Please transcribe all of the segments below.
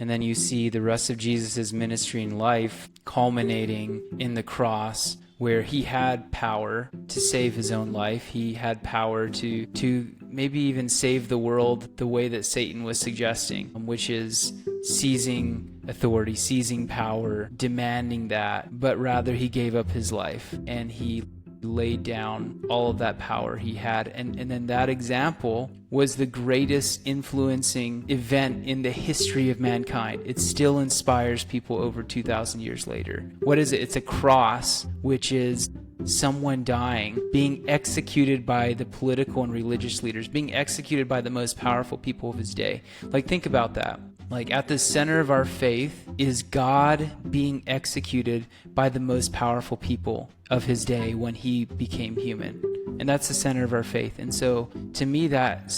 And then you see the rest of Jesus's ministry and life culminating in the cross, where he had power to save his own life. He had power to maybe even save the world the way that Satan was suggesting, which is seizing authority, seizing power, demanding that. But rather, he gave up his life and he laid down all of that power he had. And then that example was the greatest influencing event in the history of mankind. It still inspires people over 2,000 years later. What is it? It's a cross, which is someone dying, being executed by the political and religious leaders, being executed by the most powerful people of his day. Like, think about that. Like, at the center of our faith is God being executed by the most powerful people of his day when he became human. And that's the center of our faith. And so to me, that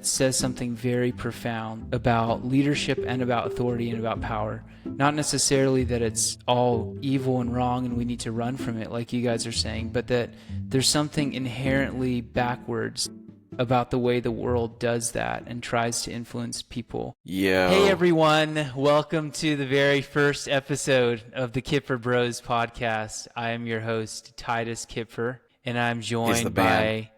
says something very profound about leadership and about authority and about power. Not necessarily that it's all evil and wrong and we need to run from it, like you guys are saying, but that there's something inherently backwards about the way the world does that and tries to influence people. Yeah. Hey everyone, welcome to the very first episode of the Kuepfer Bros podcast. I am your host, Titus Kuepfer, and I'm joined by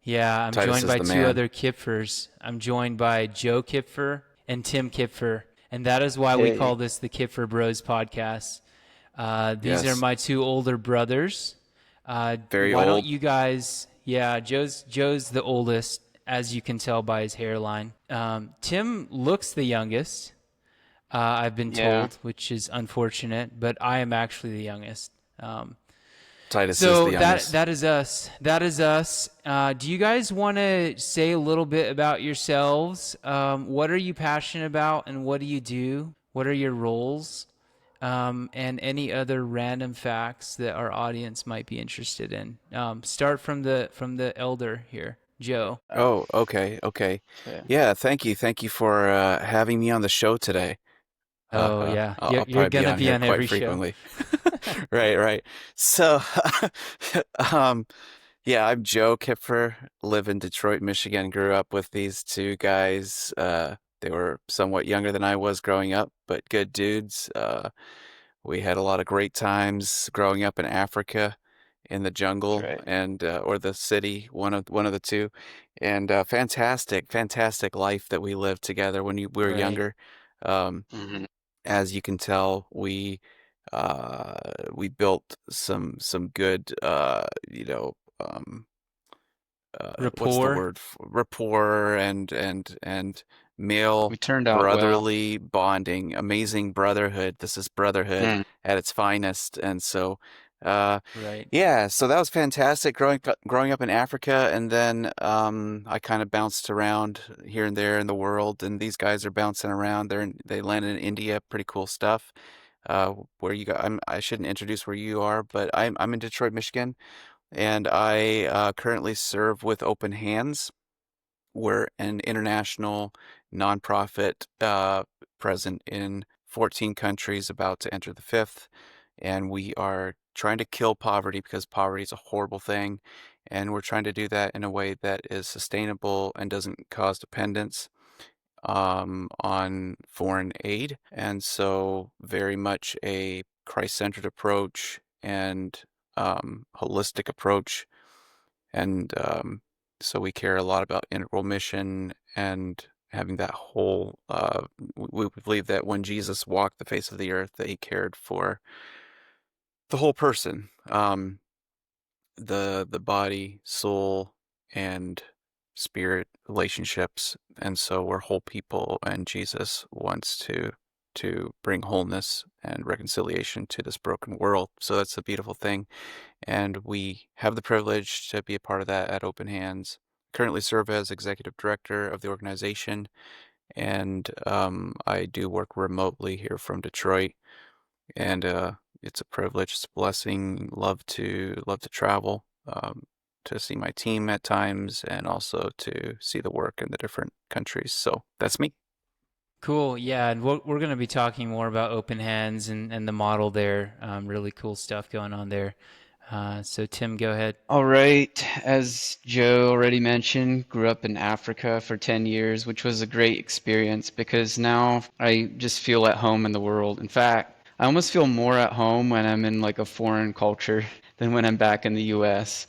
Titus joined by is the two man. other Kuepfers. I'm joined by Joe Kuepfer and Tim Kuepfer, and that is why we call this the Kuepfer Bros podcast. These are my two older brothers. Very why old. don't you guys? Yeah, Joe's the oldest, as you can tell by his hairline. Tim looks the youngest, I've been told, which is unfortunate, but I am actually the youngest. Titus is the youngest. That is us. That is us. Do you guys want to say a little bit about yourselves? What are you passionate about, and what do you do? What are your roles? And any other random facts that our audience might be interested in. Start from the elder here, Joe. Oh, okay. Yeah, thank you for having me on the show today. I'll You're probably be gonna on be here on quite every frequently. Right. So, I'm Joe Kuepfer, live in Detroit, Michigan, grew up with these two guys. They were somewhat younger than I was growing up, but good dudes. We had a lot of great times growing up in Africa, in the jungle, and or the city, one of the two, and fantastic life that we lived together when we were younger. As you can tell, we built some good what's the Rapport. word? Rapport and male We turned out well. brotherly bonding, amazing brotherhood. This is brotherhood at its finest. And so, so that was fantastic growing up in Africa. And then I kind of bounced around here and there in the world, and these guys are bouncing around. They landed in India, pretty cool stuff. Where you got? I shouldn't introduce where you are, but I'm in Detroit, Michigan. And I currently serve with Open Hands. We're an international nonprofit present in 14 countries, about to enter the fifth. And we are trying to kill poverty because poverty is a horrible thing. And we're trying to do that in a way that is sustainable and doesn't cause dependence on foreign aid. And so very much a Christ-centered approach and holistic approach, and so we care a lot about integral mission and having that whole. We believe that when Jesus walked the face of the earth, that he cared for the whole person, the body, soul, and spirit relationships, and so we're whole people, and Jesus wants to bring wholeness and reconciliation to this broken world. So that's a beautiful thing. And we have the privilege to be a part of that at Open Hands. Currently serve as executive director of the organization, and I do work remotely here from Detroit. And it's a privilege, it's a blessing. Love to travel, to see my team at times, and also to see the work in the different countries. So that's me. Cool. Yeah, and we're going to be talking more about Open Hands and the model there. Really cool stuff going on there. So Tim, go ahead. All right. As Joe already mentioned, grew up in Africa for 10 years, which was a great experience because now I just feel at home in the world. In fact, I almost feel more at home when I'm in like a foreign culture than when I'm back in the US.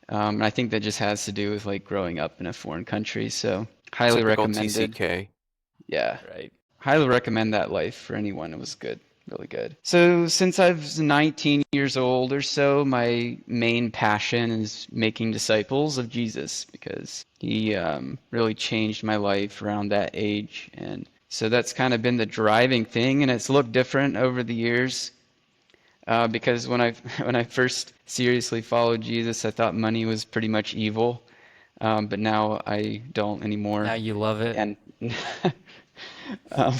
And I think that just has to do with like growing up in a foreign country. So highly Typical recommended. TCK. Yeah. Right. Highly recommend that life for anyone. It was good, really good. So since I was 19 years old or so, my main passion is making disciples of Jesus because he really changed my life around that age. And so that's kind of been the driving thing, and it's looked different over the years. Because when I when I first seriously followed Jesus, I thought money was pretty much evil, but now I don't Now anymore. you love it. And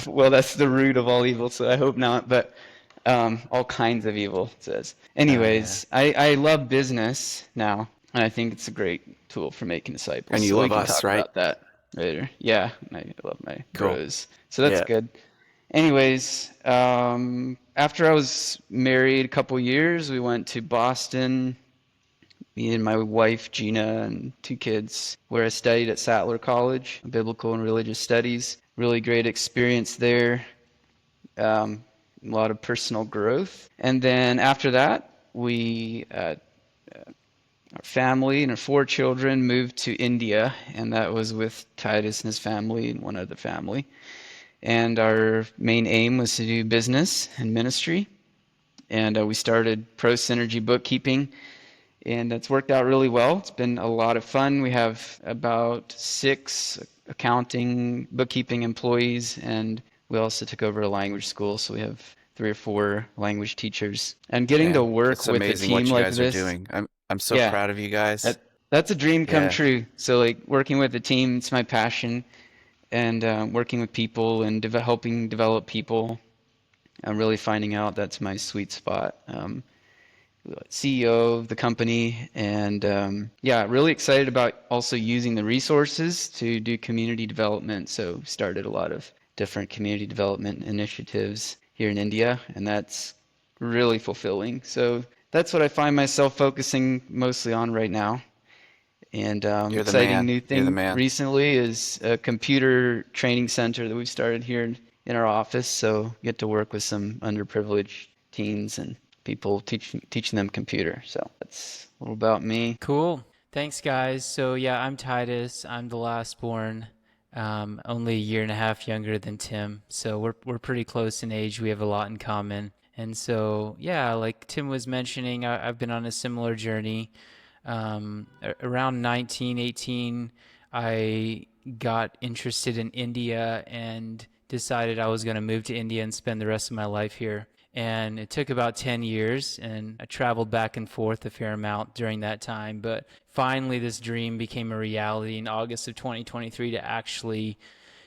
well, that's the root of all evil, so I hope not. But all kinds of evil, it says. Oh yeah. Anyways, I love business now, and I think it's a great tool for making disciples. And you So we love can us, talk right? about that later. Yeah, I love my Cool. bros. So that's Yeah. good. Anyways, after I was married a couple years, we went to Boston. Me and my wife Gina and two kids, where I studied at Sattler College, biblical and religious studies. Really great experience there. A lot of personal growth. And then after that, our family and our four children moved to India, and that was with Titus and his family and one other family. And our main aim was to do business and ministry. And we started Pro Synergy Bookkeeping, and that's worked out really well. It's been a lot of fun. We have about 6 accounting, bookkeeping employees, and we also took over a language school, so we have 3 or 4 language teachers. And getting to Man, work it's with a amazing team what you like guys are this, doing. I'm so yeah, proud of you guys. that's a dream come Yeah. true. So like working with a team, it's my passion, and working with people and helping develop people. I'm really finding out that's my sweet spot. CEO of the company, and yeah, really excited about also using the resources to do community development. So started a lot of different community development initiatives here in India, and that's really fulfilling. So that's what I find myself focusing mostly on right now. And You're the exciting man. new You're the thing man. recently is a computer training center that we've started here in our office. So get to work with some underprivileged teens and people teaching them computer. So that's a little about me. Cool. Thanks, guys. So yeah, I'm Titus. I'm the last born. Only a year and a half younger than Tim. So we're pretty close in age. We have a lot in common. And so yeah, like Tim was mentioning, I've been on a similar journey. Around 19, 18, I got interested in India and decided I was going to move to India and spend the rest of my life here. And it took about 10 years, and I traveled back and forth a fair amount during that time. But finally, this dream became a reality in August of 2023 to actually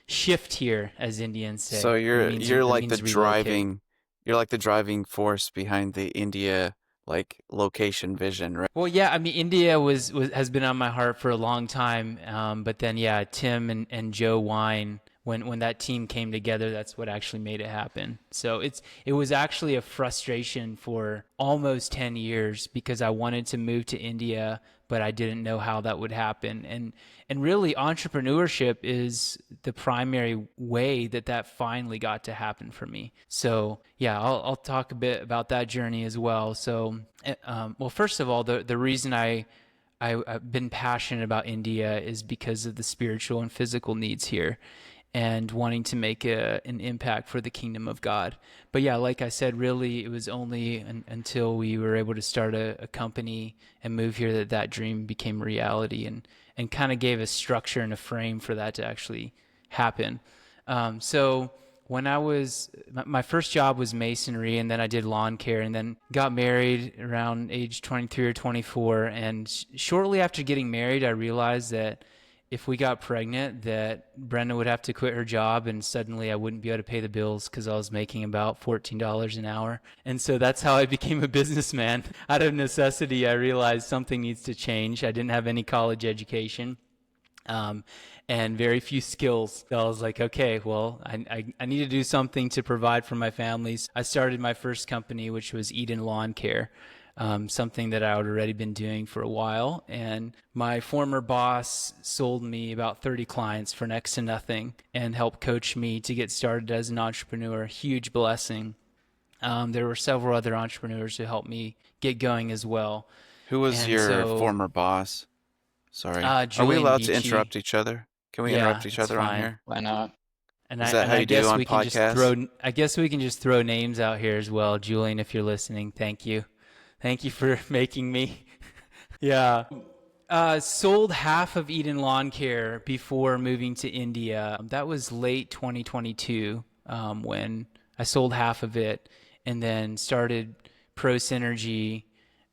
shift here, as Indians So say. It means you're it like the means relocate. driving force behind the India like location vision, right? Well, yeah, I mean, India was has been on my heart for a long time. But then, yeah, Tim and Joe Wine, when that team came together, that's what actually made it happen. So it was actually a frustration for almost 10 years because I wanted to move to India, but I didn't know how that would happen. And really, entrepreneurship is the primary way that that finally got to happen for me. So yeah, I'll talk a bit about that journey as well. So well, first of all, the reason I've been passionate about India is because of the spiritual and physical needs here and wanting to make an impact for the kingdom of God. But yeah, like I said, really, it was only until we were able to start a company and move here that that dream became reality and kind of gave a structure and a frame for that to actually happen. So when I was my first job was masonry, and then I did lawn care, and then got married around age 23 or 24. And shortly after getting married, I realized that if we got pregnant, that Brenda would have to quit her job, and suddenly I wouldn't be able to pay the bills because I was making about $14 an hour. And so that's how I became a businessman. Out of necessity, I realized something needs to change. I didn't have any college education. Um, and very few skills. So I was like, okay, well, I need to do something to provide for my families. I started my first company, which was Eden Lawn Care. something that I had already been doing for a while. And my former boss sold me about 30 clients for next to nothing and helped coach me to get started as an entrepreneur. Huge blessing. There were several other entrepreneurs who helped me get going as well. Who was And your so, former boss? Sorry. Are we Julian allowed to Beachy. interrupt each other? Can we Yeah, interrupt each it's other on fine. here? Why not? Is that how you do guess on we can just podcasts? I guess we can just throw names out here as well. Julian, if you're listening, thank you. Thank you for making me. Yeah. Sold half of Eden Lawn Care before moving to India. That was late 2022 when I sold half of it, and then started Pro Synergy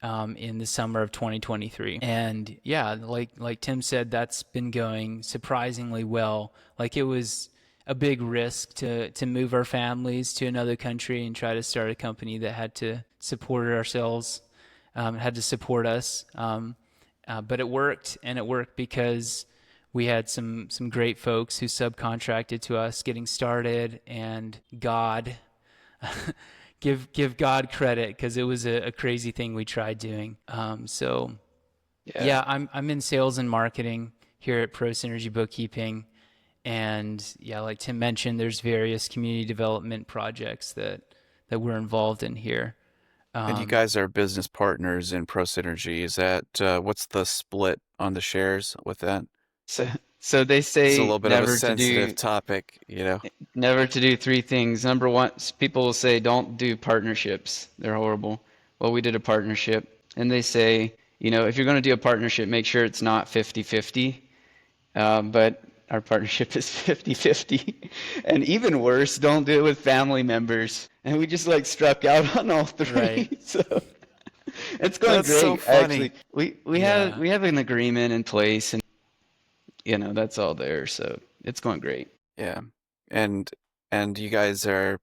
in the summer of 2023. And yeah, like Tim said, that's been going surprisingly well. Like, it was a big risk to move our families to another country and try to start a company that had to support ourselves, had to support us. But it worked, and it worked because we had some great folks who subcontracted to us getting started, and God, give God credit, because it was a crazy thing we tried doing. Yeah, I'm in sales and marketing here at Pro Synergy Bookkeeping, and yeah, like Tim mentioned, there's various community development projects that we're involved in here. And you guys are business partners in Pro Synergy. Is that what's the split on the shares with that? So they It's a say little bit of a sensitive topic, you know. never to do three things. Number one, people will say don't do partnerships. They're horrible. Well, we did a partnership, and they say, if you're going to do a partnership, make sure it's not 50-50. But our partnership is 50-50. And even worse, don't do it with family members. And we just struck out on all three. Right. So it's going That's great. so funny. Actually, we have an agreement in place, and that's all there. So it's going great. Yeah. And you guys are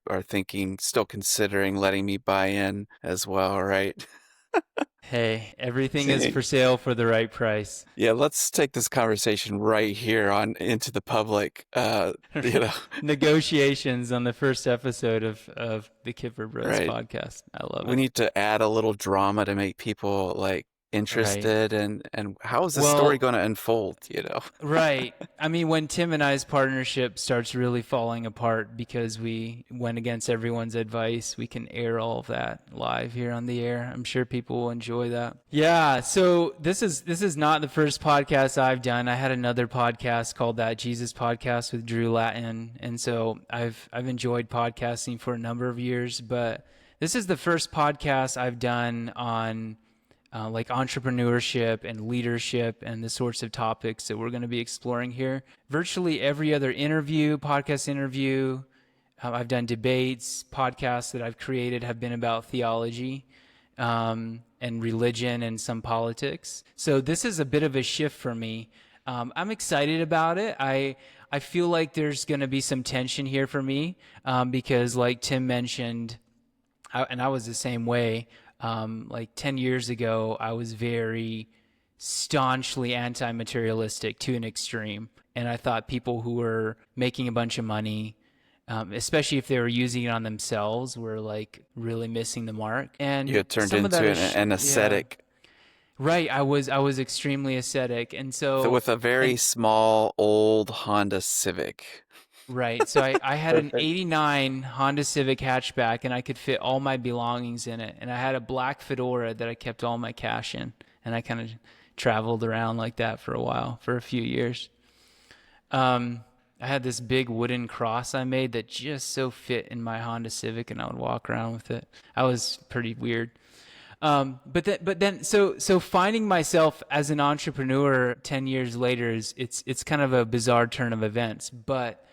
still considering letting me buy in as well, right? Hey, everything is for sale for the right price. Yeah, let's take this conversation right here on into the public. Negotiations on the first episode of the Kuepfer Bros Right. podcast. I love it. We need to add a little drama to make people interested, and how is the story going to unfold, Right. I mean, when Tim and I's partnership starts really falling apart because we went against everyone's advice, we can air all of that live here on the air. I'm sure people will enjoy that. Yeah, so this is not the first podcast I've done. I had another podcast called That Jesus Podcast with Drew Latin, and so I've enjoyed podcasting for a number of years, but this is the first podcast I've done on entrepreneurship and leadership and the sorts of topics that we're going to be exploring here. Virtually every other podcast interview, I've done debates, podcasts that I've created have been about theology and religion and some politics. So this is a bit of a shift for me. I'm excited about it. I feel like there's going to be some tension here for me because, like Tim mentioned, and I was the same way, 10 years ago, I was very staunchly anti-materialistic to an extreme. And I thought people who were making a bunch of money, especially if they were using it on themselves, were really missing the mark. And you had turned into an ascetic. Yeah. Right. I was extremely ascetic. And so with a very small old Honda Civic. Right. So I had an 89 Honda Civic hatchback, and I could fit all my belongings in it. And I had a black Fedora that I kept all my cash in. And I kind of traveled around like that for a few years. I had this big wooden cross I made that just so fit in my Honda Civic, and I would walk around with it. I was pretty weird. But then, so finding myself as an entrepreneur 10 years later it's kind of a bizarre turn of events. But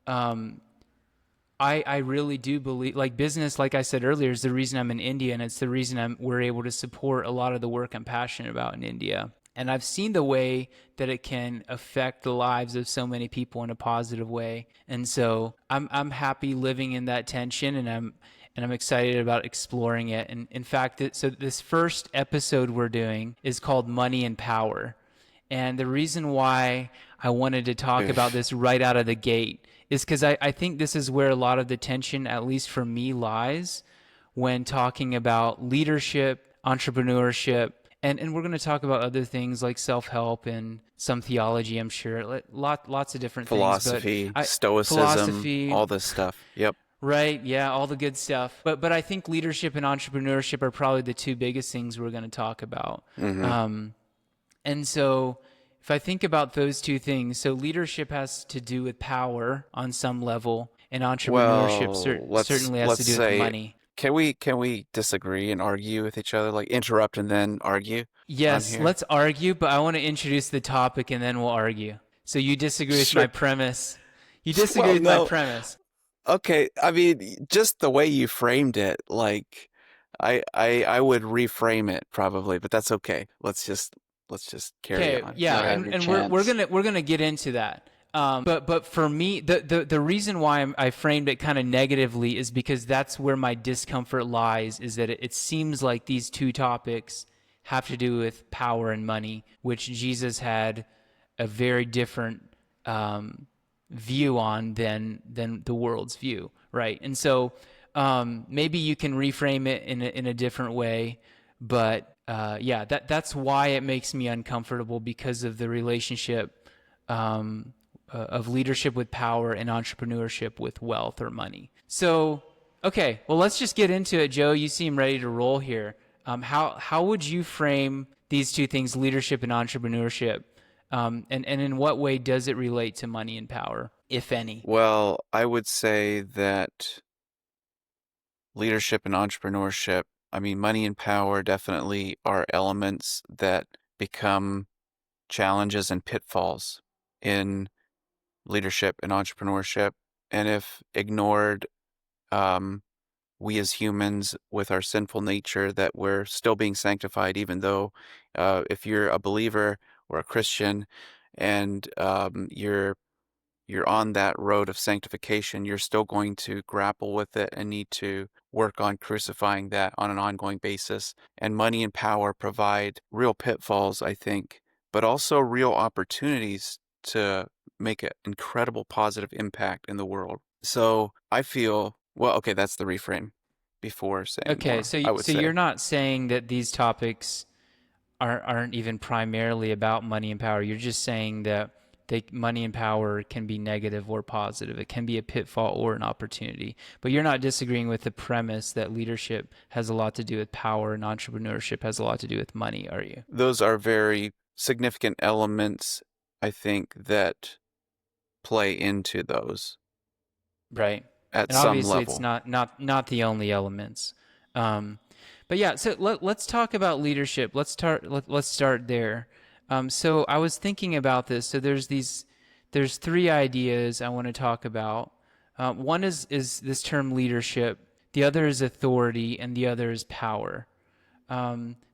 I really do believe, business, like I said earlier, is the reason I'm in India, and it's the reason we're able to support a lot of the work I'm passionate about in India. And I've seen the way that it can affect the lives of so many people in a positive way. And so I'm happy living in that tension, and I'm excited about exploring it. And in fact, so this first episode we're doing is called Money and Power. And the reason why I wanted to talk about this right out of the gate is because I think this is where a lot of the tension, at least for me, lies when talking about leadership, entrepreneurship, and we're going to talk about other things like self-help and some theology, I'm sure, lots of different things. But Philosophy, stoicism, philosophy, all this stuff. Yep. right? Yeah, all the good stuff. But I think leadership and entrepreneurship are probably the two biggest things we're going to talk about. And so if I think about those two things, so leadership has to do with power on some level, and entrepreneurship Well, certainly has to let's do with say, money. can we disagree and argue with each other, like interrupt and then argue on Yes, here? let's argue, but I want to introduce the topic and then we'll argue. So you disagree with my Sure. premise. You disagree Well, with my no. premise. Okay. I mean, just the way you framed it, like I would reframe it probably, but that's okay. Let's just carry Okay, on. Go yeah, You ahead. have your and we're chance. gonna get into that. But for me, the reason why I framed it kind of negatively is because that's where my discomfort lies. Is that it seems like these two topics have to do with power and money, which Jesus had a very different view on than the world's view, right? And so maybe you can reframe it in a different way, but yeah, that's why it makes me uncomfortable, because of the relationship of leadership with power and entrepreneurship with wealth or money. So, okay, well, let's just get into it, Joe. You seem ready to roll here. How would you frame these two things, leadership and entrepreneurship? And in what way does it relate to money and power, if any? Well, I would say that leadership and entrepreneurship, I mean, money and power definitely are elements that become challenges and pitfalls in leadership and entrepreneurship. And if ignored, um, we as humans with our sinful nature, that we're still being sanctified, even though if you're a believer or a Christian and you're on that road of sanctification, you're still going to grapple with it and need to work on crucifying that on an ongoing basis. And money and power provide real pitfalls, I think, but also real opportunities to make an incredible positive impact in the world. So I feel, well, okay, that's the reframe before saying Okay, more, I would so say. you're not saying that these topics aren't even primarily about money and power. You're just saying that money and power can be negative or positive. It can be a pitfall or an opportunity. But you're not disagreeing with the premise that leadership has a lot to do with power and entrepreneurship has a lot to do with money, are you? Those are very significant elements, I think, that play into those Right. at And some obviously it's level. not the only elements. But yeah, so let's talk about leadership. Let's start there. So I was thinking about this. So there's three ideas I want to talk about. One is this term leadership. The other is authority, and the other is power.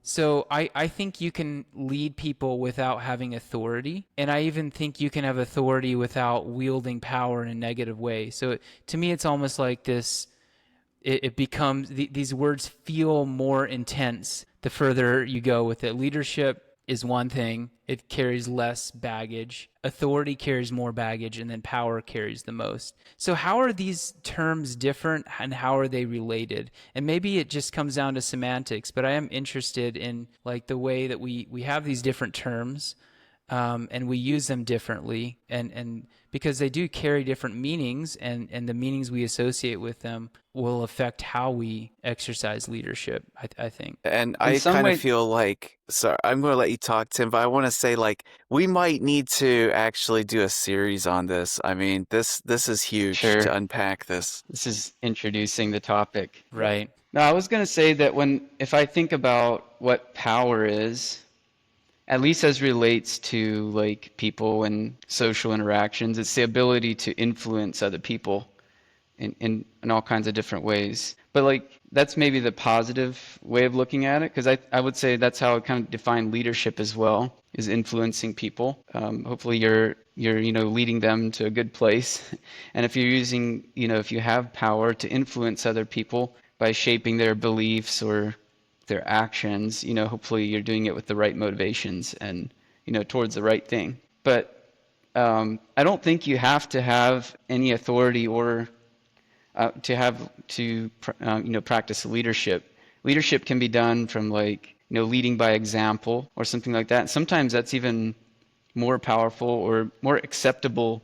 So I think you can lead people without having authority. And I even think you can have authority without wielding power in a negative way. So to me, it's almost like this, it becomes, these words feel more intense the further you go with it. Leadership is one thing, it carries less baggage. Authority carries more baggage, and then power carries the most. So how are these terms different, and how are they related? And maybe it just comes down to semantics, but I am interested in like the way that we have these different terms, and we use them differently, and because they do carry different meanings, and the meanings we associate with them will affect how we exercise leadership, I think. And In I some kind of way, feel like, sorry, I'm going to let you talk, Tim, but I want to say, like, we might need to actually do a series on this. I mean, this is huge sure, to unpack this. this is introducing the topic. Right. No, I was going to say that if I think about what power is, at least as relates to like people and social interactions, it's the ability to influence other people in all kinds of different ways. But like that's maybe the positive way of looking at it, because I would say that's how I kind of define leadership as well, is influencing people. Hopefully you're leading them to a good place. And if you're using, if you have power to influence other people by shaping their beliefs or their actions, hopefully you're doing it with the right motivations and, towards the right thing. But I don't think you have to have any authority or to practice leadership. leadership can be done from like, leading by example or something like that. And sometimes that's even more powerful or more acceptable,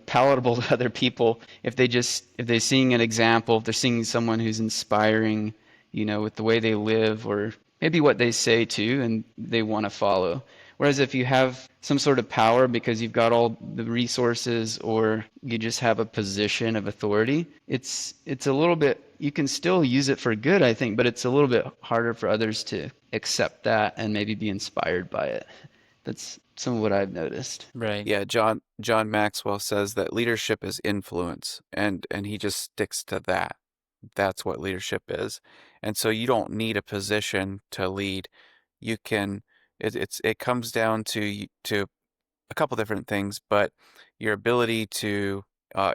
palatable to other people if they're seeing an example, if they're seeing someone who's inspiring, with the way they live or maybe what they say too, and they want to follow. Whereas if you have some sort of power because you've got all the resources or you just have a position of authority, it's a little bit, you can still use it for good, I think, but it's a little bit harder for others to accept that and maybe be inspired by it. That's some of what I've noticed. Right. Yeah, John Maxwell says that leadership is influence, and he just sticks to that. That's what leadership is. And so you don't need a position to lead. You can it comes down to a couple different things, but your ability to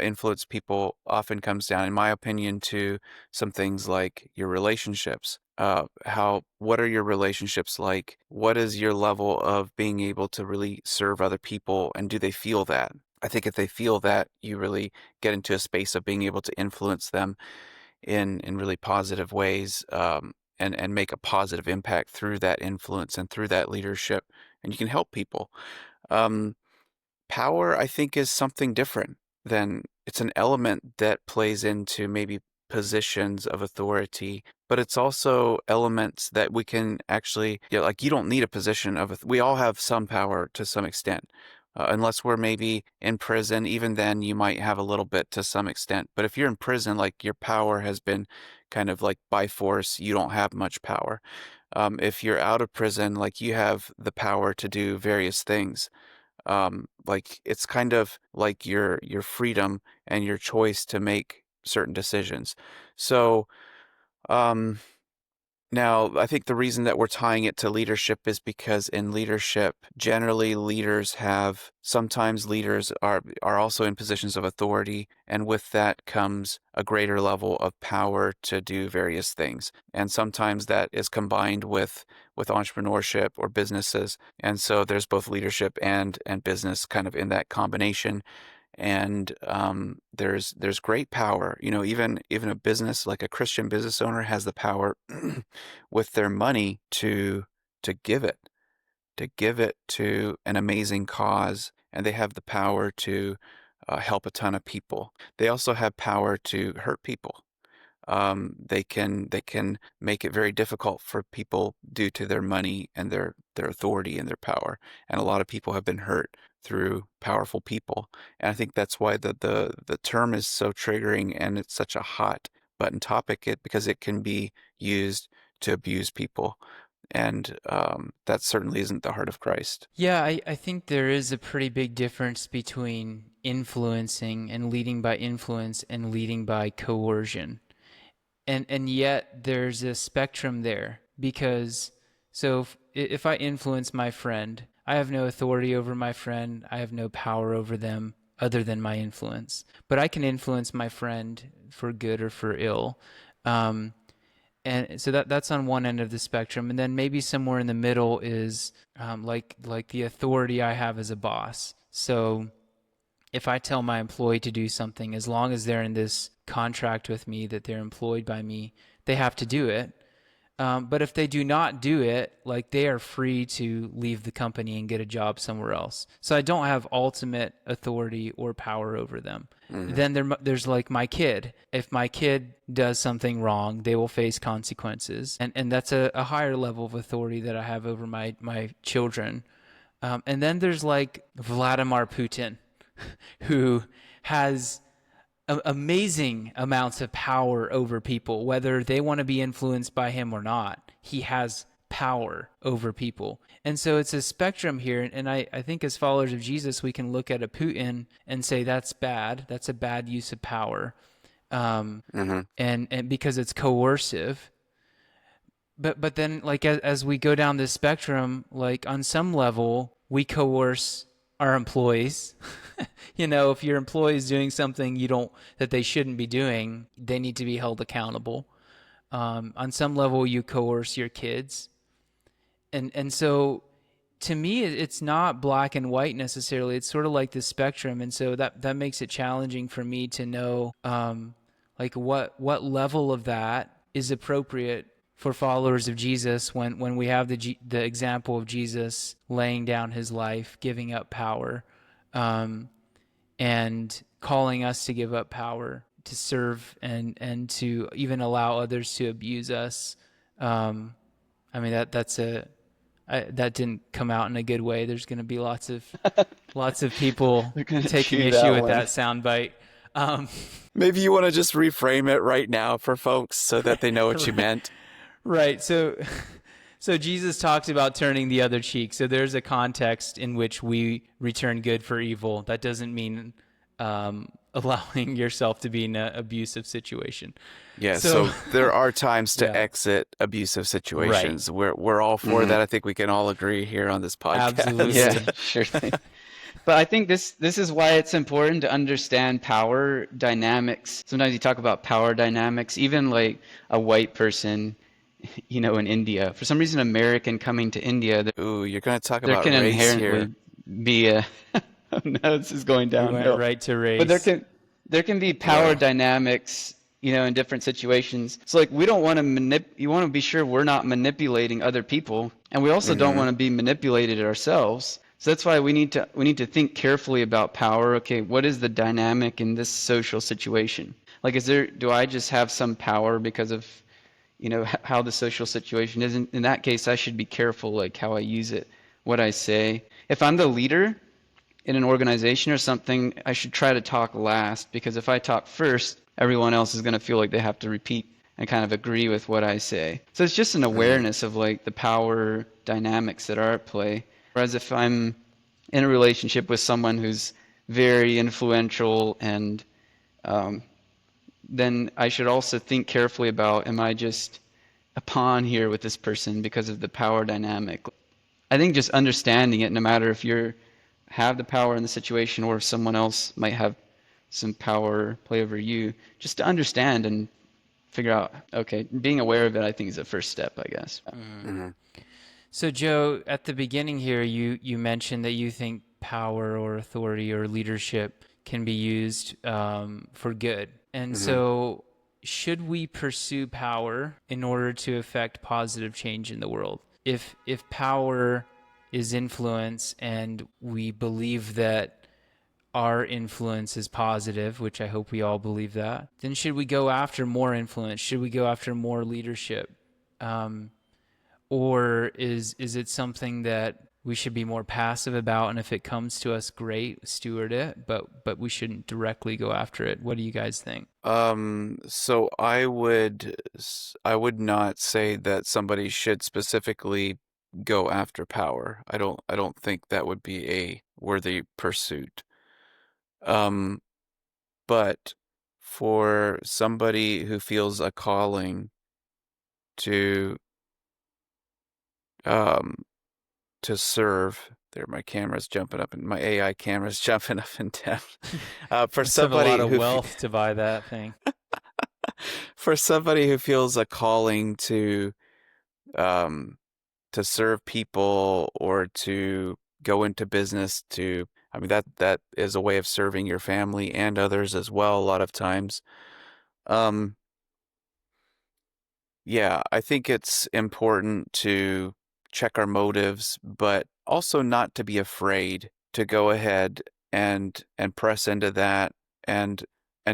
influence people often comes down, in my opinion, to some things like your relationships. What are your relationships like? What is your level of being able to really serve other people, and do they feel that? I think if they feel that, you really get into a space of being able to influence them in really positive ways, and make a positive impact through that influence and through that leadership, and you can help people. Um, Power, I think, is something different than it's an element that plays into maybe positions of authority, but it's also elements that we can actually, like you don't need a position of, we all have some power to some extent. Unless we're maybe in prison, even then you might have a little bit to some extent. But if you're in prison, like your power has been kind of like by force, you don't have much power. If you're out of prison, like you have the power to do various things. Like it's kind of like your freedom and your choice to make certain decisions. So, um, now, I think the reason that we're tying it to leadership is because in leadership, generally sometimes leaders are also in positions of authority, and with that comes a greater level of power to do various things. And sometimes that is combined with entrepreneurship or businesses. And so there's both leadership and business kind of in that combination. And there's great power. Even a business like a Christian business owner has the power with their money to give it to an amazing cause, and they have the power to help a ton of people. They also have power to hurt people. They can make it very difficult for people due to their money and their authority and their power. And a lot of people have been hurt through powerful people. And I think that's why the term is so triggering, and it's such a hot button topic, because it can be used to abuse people. And that certainly isn't the heart of Christ. Yeah, I think there is a pretty big difference between influencing and leading by influence and leading by coercion. And yet there's a spectrum there, because so if I influence my friend, I have no authority over my friend. I have no power over them other than my influence. But I can influence my friend for good or for ill. And so that's on one end of the spectrum. And then maybe somewhere in the middle is like the authority I have as a boss. So if I tell my employee to do something, as long as they're in this contract with me that they're employed by me, they have to do it. But if they do not do it, like, they are free to leave the company and get a job somewhere else. So I don't have ultimate authority or power over them. Mm-hmm. Then there's like my kid. If my kid does something wrong, they will face consequences. And that's a higher level of authority that I have over my children. And then there's like Vladimir Putin, who has amazing amounts of power over people, whether they want to be influenced by him or not. He has power over people. And so it's a spectrum here. And I think as followers of Jesus, we can look at a Putin and say that's bad. That's a bad use of power. And because it's coercive. But then, like, as we go down this spectrum, like, on some level, we coerce our employees. If your employee is doing something that they shouldn't be doing, they need to be held accountable. On some level, you coerce your kids. And so, to me, it's not black and white necessarily. It's sort of like the spectrum. And so that makes it challenging for me to know, like, what level of that is appropriate for followers of Jesus, when we have the example of Jesus laying down his life, giving up power, and calling us to give up power to serve and to even allow others to abuse us. I mean, that didn't come out in a good way. There's going to be lots of people They're gonna taking chew issue that with one. that soundbite. Maybe you want to just reframe it right now for folks so that they know what you meant. Right. So Jesus talked about turning the other cheek. So there's a context in which we return good for evil. That doesn't mean allowing yourself to be in an abusive situation. Yeah, so there are times to Yeah. exit abusive situations. We're all for that. I think we can all agree here on this podcast. Absolutely. Yeah, sure thing. But I think this is why it's important to understand power dynamics. Sometimes you talk about power dynamics, even like a white person, in India. For some reason, American coming to India, Ooh, you're going to talk there about can race here. inherently be a oh no, this is going We went downhill. right to race. But there can be power dynamics, in different situations. So like we don't want to you want to be sure we're not manipulating other people, and we also don't want to be manipulated ourselves. So that's why we need to think carefully about power. Okay, what is the dynamic in this social situation? Like do I just have some power because of how the social situation is? In that case, I should be careful like how I use it, what I say. If I'm the leader in an organization or something, I should try to talk last, because if I talk first, everyone else is going to feel like they have to repeat and kind of agree with what I say. So it's just an awareness of like the power dynamics that are at play. Whereas if I'm in a relationship with someone who's very influential, and then I should also think carefully about, am I just a pawn here with this person because of the power dynamic? I think just understanding it, no matter if you have the power in the situation or if someone else might have some power play over you, just to understand and figure out, okay, being aware of it, I think is the first step, I guess. So Joe, at the beginning here, you mentioned that you think power or authority or leadership can be used for good. And so should we pursue power in order to affect positive change in the world? If power is influence and we believe that our influence is positive, which I hope we all believe that, then should we go after more influence? Should we go after more leadership? Or is it something that we should be more passive about, and if it comes to us, great, steward it, but we shouldn't directly go after it? What do you guys think? So I would not say that somebody should specifically go after power. I don't think that would be a worthy pursuit. But for somebody who feels a calling to serve, there my camera's jumping up and my AI camera's jumping up and down. For somebody have a lot of who wealth to buy that thing. for somebody who feels a calling to serve people or to go into business, I mean that is a way of serving your family and others as well a lot of times. Yeah, I think it's important to check our motives, but also not to be afraid to go ahead and press into that, and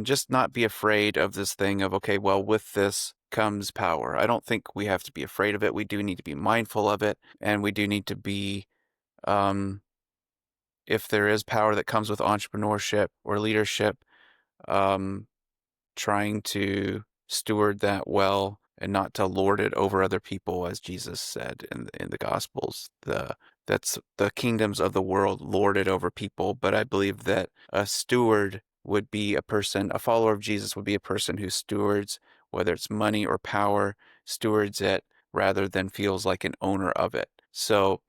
just not be afraid of this thing of, okay, well, with this comes power. I don't think we have to be afraid of it. We do need to be mindful of it, and we do need to be, if there is power that comes with entrepreneurship or leadership, trying to steward that well and not to lord it over other people, as Jesus said in the Gospels. That's the kingdoms of the world lorded over people, but I believe that a steward would be a follower of Jesus would be a person who stewards, whether it's money or power, stewards it rather than feels like an owner of it. So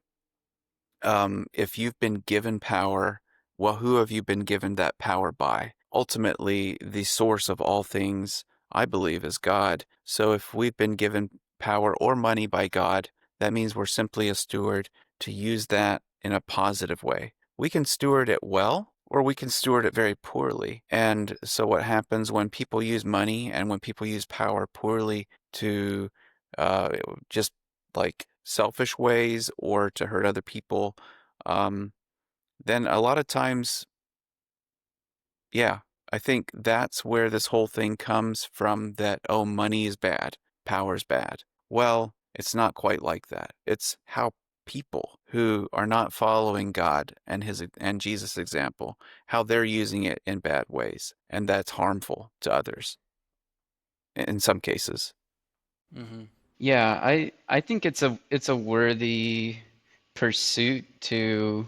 if you've been given power, well, who have you been given that power by? Ultimately, the source of all things, I believe, is God. So if we've been given power or money by God, that means we're simply a steward to use that in a positive way. We can steward it well, or we can steward it very poorly. And so what happens when people use money and when people use power poorly to just like selfish ways or to hurt other people, then a lot of times, yeah, I think that's where this whole thing comes from, that, oh, money is bad, power's bad. Well, it's not quite like that. It's how people who are not following God and Jesus' example, how they're using it in bad ways, and that's harmful to others in some cases. Mm-hmm. Yeah, I think it's a worthy pursuit to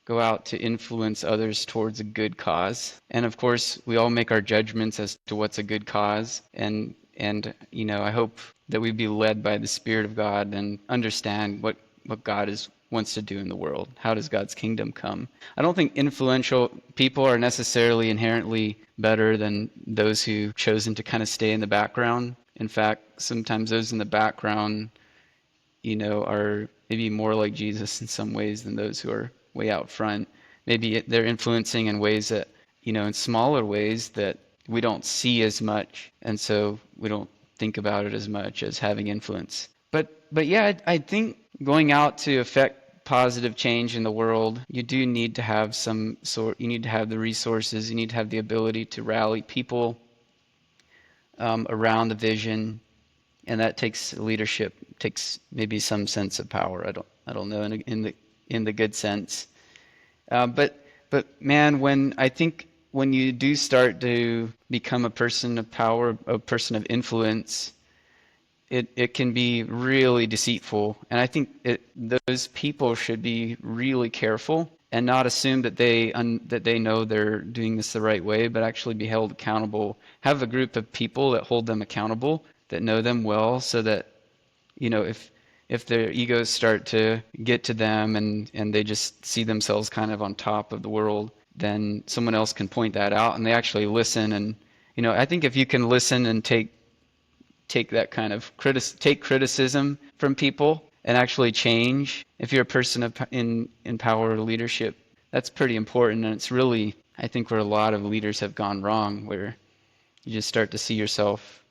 go out to influence others towards a good cause. And of course, we all make our judgments as to what's a good cause. And I hope that we be led by the Spirit of God and understand what God wants to do in the world. How does God's kingdom come? I don't think influential people are necessarily inherently better than those who've chosen to kind of stay in the background. In fact, sometimes those in the background are maybe more like Jesus in some ways than those who are way out front. Maybe they're influencing in ways that, in smaller ways that we don't see as much, and so we don't think about it as much as having influence. But yeah, I think going out to affect positive change in the world, you do need to have you need to have the resources, you need to have the ability to rally people around the vision, and that takes leadership, takes maybe some sense of power. I don't know in the good sense. But man, when you do start to become a person of power, a person of influence, it can be really deceitful. And I think those people should be really careful and not assume that they know they're doing this the right way, but actually be held accountable. Have a group of people that hold them accountable, that know them well, so that if their egos start to get to them and they just see themselves kind of on top of the world, then someone else can point that out and they actually listen. And I think if you can listen and take that kind of take criticism from people and actually change, if you're a person in power or leadership, that's pretty important. And it's really, I think, where a lot of leaders have gone wrong, where you just start to see yourself,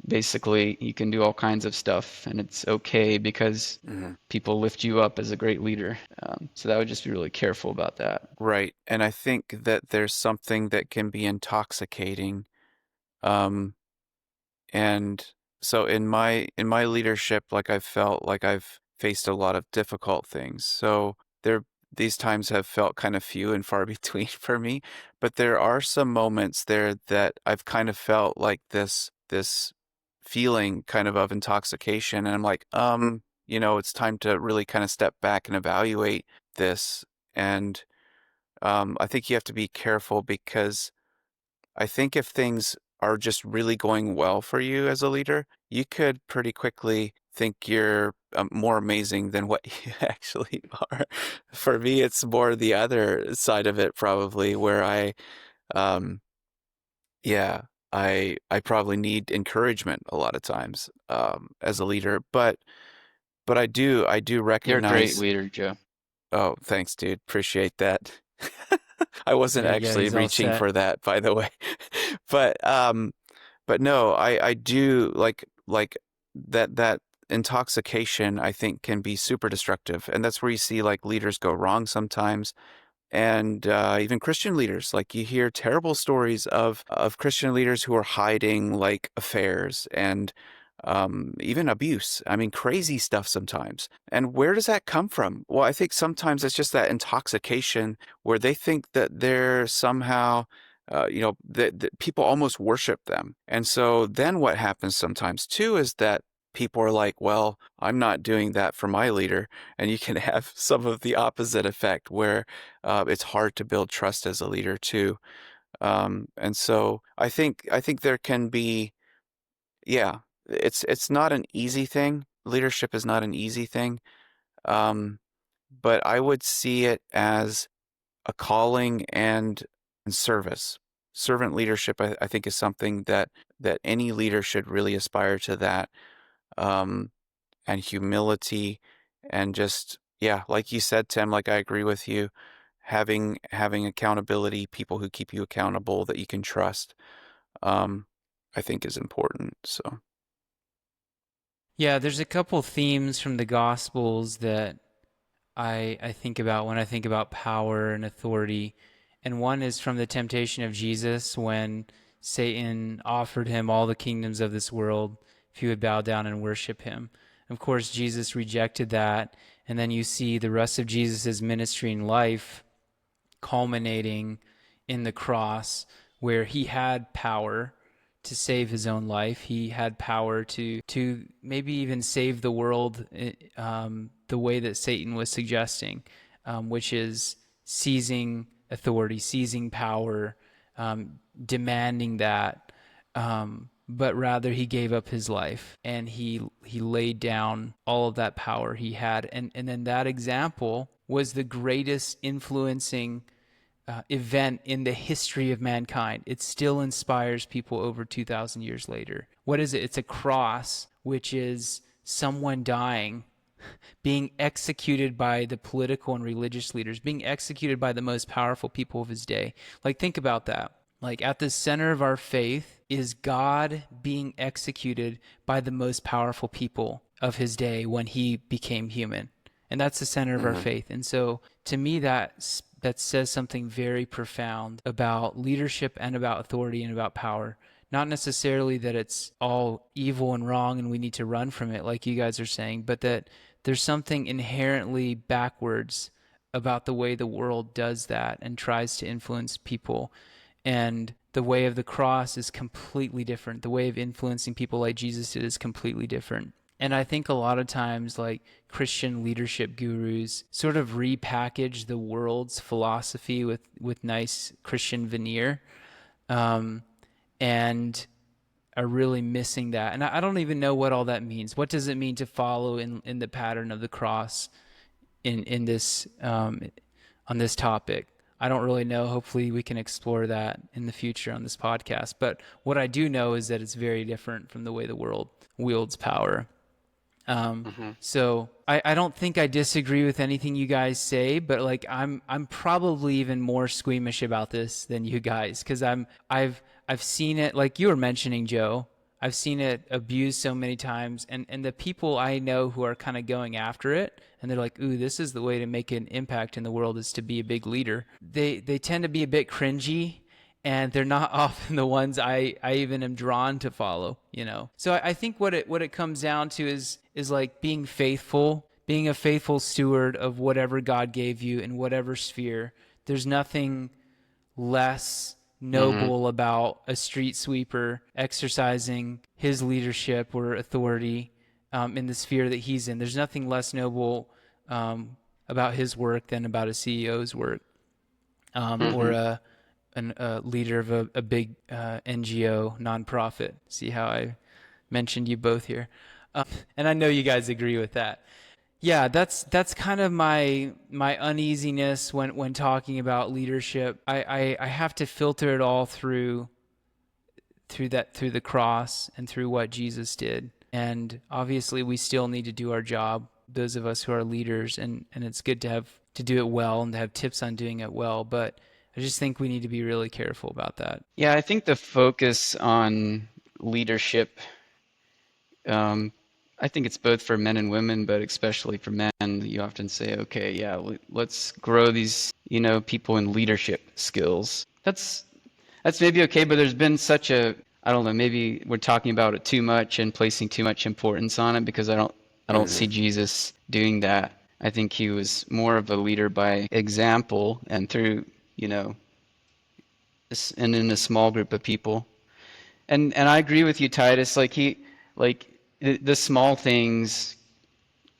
basically you can do all kinds of stuff and it's okay because Mm-hmm. people lift you up as a great leader. So that would just be really careful about that. Right. And I think that there's something that can be intoxicating. Um, and so in my leadership, like, I've felt like I've faced a lot of difficult things. So these times have felt kind of few and far between for me, but there are some moments there that I've kind of felt like this feeling kind of intoxication, and I'm like, it's time to really kind of step back and evaluate this. And I think you have to be careful, because I think if things are just really going well for you as a leader, you could pretty quickly think you're more amazing than what you actually are. For me, it's more the other side of it, probably, where um, yeah, I probably need encouragement a lot of times as a leader, but I do You're a great recognize. leader, Joe. Oh, thanks, dude. Appreciate that. I wasn't Yeah, actually he's all reaching set. for that, by the way. But but no, I do like that intoxication, I think, can be super destructive. And that's where you see like leaders go wrong sometimes. And even Christian leaders, like, you hear terrible stories of Christian leaders who are hiding like affairs and even abuse. I mean, crazy stuff sometimes. And where does that come from? Well, I think sometimes it's just that intoxication where they think that they're somehow, that people almost worship them. And so then what happens sometimes too is that people are like, well, I'm not doing that for my leader. And you can have some of the opposite effect where it's hard to build trust as a leader too. And so I think there can be, yeah, it's not an easy thing. Leadership is not an easy thing. Um, but I would see it as a calling and service. Servant leadership, I think, is something that any leader should really aspire to, that, um, and humility, and just, yeah, like you said, Tim, like, I agree with you. Having accountability, people who keep you accountable that you can trust, um, I think is important. So. Yeah, there's a couple themes from the Gospels that I think about when I think about power and authority. And one is from the temptation of Jesus when Satan offered him all the kingdoms of this world if he would bow down and worship him. Of course, Jesus rejected that. And then you see the rest of Jesus' ministry and life culminating in the cross, where he had power to save his own life. He had power to maybe even save the world, the way that Satan was suggesting, which is seizing authority, seizing power, demanding that. But rather he gave up his life, and he laid down all of that power he had. And then that example was the greatest influencing event in the history of mankind. It still inspires people over 2,000 years later. What is it? It's a cross, which is someone dying, being executed by the political and religious leaders, being executed by the most powerful people of his day. Like, think about that. Like, at the center of our faith is God being executed by the most powerful people of his day when he became human. And that's the center of our faith. And so, to me, that says something very profound about leadership and about authority and about power. Not necessarily that it's all evil and wrong and we need to run from it, like you guys are saying, but that there's something inherently backwards about the way the world does that and tries to influence people. And the way of the cross is completely different. The way of influencing people like Jesus did is completely different. And I think a lot of times, like, Christian leadership gurus sort of repackage the world's philosophy with nice Christian veneer, and are really missing that. And I don't even know what all that means. What does it mean to follow in the pattern of the cross in this on this topic? I don't really know. Hopefully we can explore that in the future on this podcast. But what I do know is that it's very different from the way the world wields power. So I don't think I disagree with anything you guys say, but like I'm probably even more squeamish about this than you guys, because I've seen it, like you were mentioning, Joe. I've seen it abused so many times, and the people I know who are kind of going after it, and they're like, ooh, this is the way to make an impact in the world, is to be a big leader. They tend to be a bit cringy, and they're not often the ones I even am drawn to follow, you know? So I think what it comes down to is like being faithful, being a faithful steward of whatever God gave you in whatever sphere. There's nothing less noble about a street sweeper exercising his leadership or authority in the sphere that he's in. There's nothing less noble about his work than about a CEO's work, or a leader of a big NGO nonprofit. See how I mentioned you both here, and I know you guys agree with that. Yeah, that's kind of my uneasiness when talking about leadership. I have to filter it all through the cross and through what Jesus did. And obviously we still need to do our job, those of us who are leaders, and it's good to do it well and to have tips on doing it well, but I just think we need to be really careful about that. Yeah, I think the focus on leadership, I think it's both for men and women, but especially for men. You often say, okay, yeah, let's grow these, people in leadership skills. That's maybe okay, but there's been such a, I don't know, maybe we're talking about it too much and placing too much importance on it, because I don't see Jesus doing that. I think he was more of a leader by example and through, and in a small group of people. And I agree with you, Titus. The small things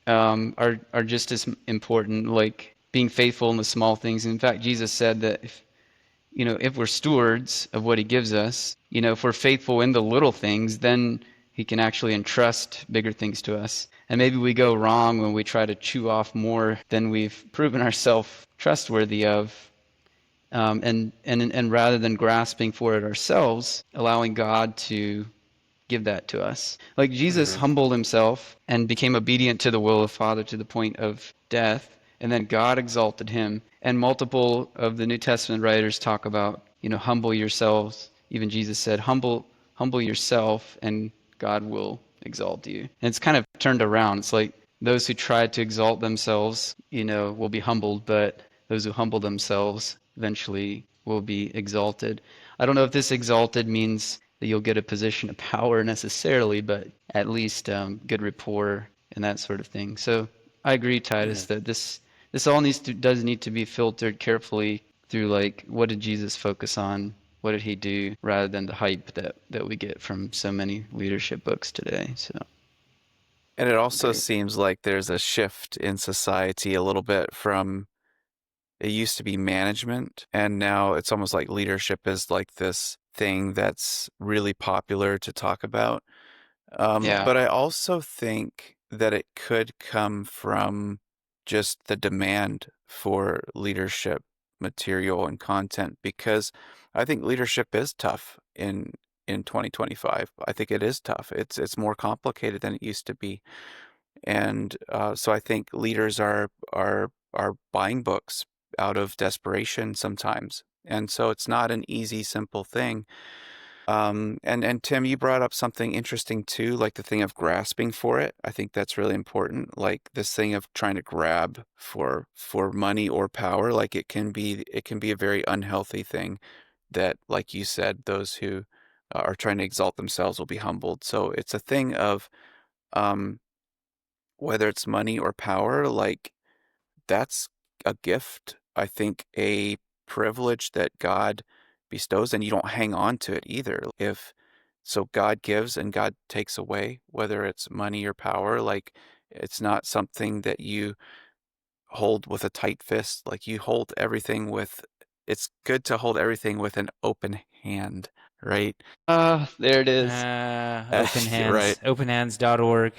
are just as important, like being faithful in the small things. In fact, Jesus said that if we're stewards of what he gives us, if we're faithful in the little things, then he can actually entrust bigger things to us. And maybe we go wrong when we try to chew off more than we've proven ourselves trustworthy of. And rather than grasping for it ourselves, allowing God to give that to us. Like Jesus humbled himself and became obedient to the will of the Father to the point of death, and then God exalted him. And multiple of the New Testament writers talk about, humble yourselves. Even Jesus said, humble yourself, and God will exalt you. And it's kind of turned around. It's like those who try to exalt themselves, will be humbled, but those who humble themselves eventually will be exalted. I don't know if this exalted means that you'll get a position of power necessarily, but at least good rapport and that sort of thing. So I agree, Titus, that this all does need to be filtered carefully through, like, what did Jesus focus on? What did he do, rather than the hype that we get from so many leadership books today. So, and it also great. seems like there's a shift in society a little bit from, it used to be management, and now it's almost like leadership is like this thing that's really popular to talk about. Yeah. But I also think that it could come from just the demand for leadership material and content, because I think leadership is tough in 2025. I think it is tough. It's more complicated than it used to be. And so I think leaders are buying books out of desperation sometimes. And so it's not an easy, simple thing. And Tim, you brought up something interesting too, like the thing of grasping for it. I think that's really important. Like this thing of trying to grab for money or power, like it can be a very unhealthy thing that, like you said, those who are trying to exalt themselves will be humbled. So it's a thing of um, whether it's money or power, like that's a gift. I think a privilege that God bestows, and you don't hang on to it either. If so, God gives and God takes away, whether it's money or power. Like it's not something that you hold with a tight fist. Like you hold everything with. It's good to hold everything with an open hand, right? There it is. Open Right. hands, openhands.org.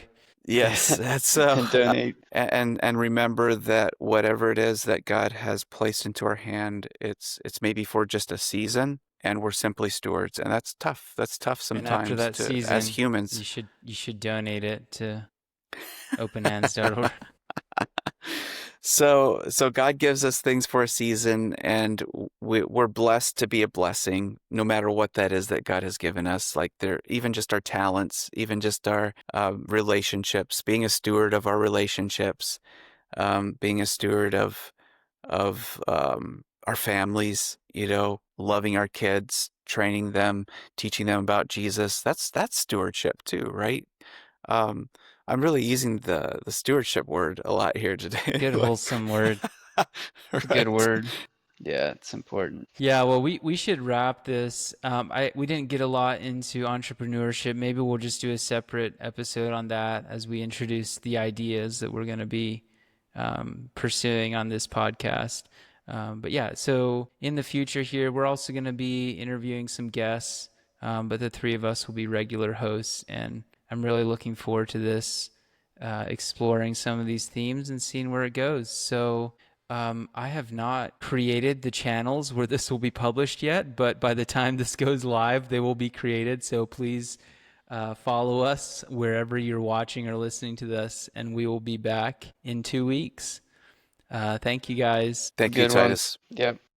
Yes, that's so. And donate. And remember that whatever it is that God has placed into our hand, it's maybe for just a season, and we're simply stewards, and that's tough. That's tough And after sometimes that to as season, humans. you should donate it to openhands.org. So God gives us things for a season, and we're blessed to be a blessing, no matter what that is that God has given us. Like they're even just our talents, even just our relationships, being a steward of our relationships, being a steward of our families, loving our kids, training them, teaching them about Jesus. That's stewardship too, right? Um, I'm really using the stewardship word a lot here today. Good Like, wholesome word. It's a good right. word. Yeah, it's important. Yeah, well, we should wrap this. We didn't get a lot into entrepreneurship. Maybe we'll just do a separate episode on that as we introduce the ideas that we're going to be pursuing on this podcast. But yeah, so in the future here, we're also going to be interviewing some guests, but the three of us will be regular hosts, and I'm really looking forward to this, exploring some of these themes and seeing where it goes. So I have not created the channels where this will be published yet, but by the time this goes live, they will be created. So please follow us wherever you're watching or listening to this, and we will be back in 2 weeks. Thank you guys. Thank you, Good one. Titus. Yep.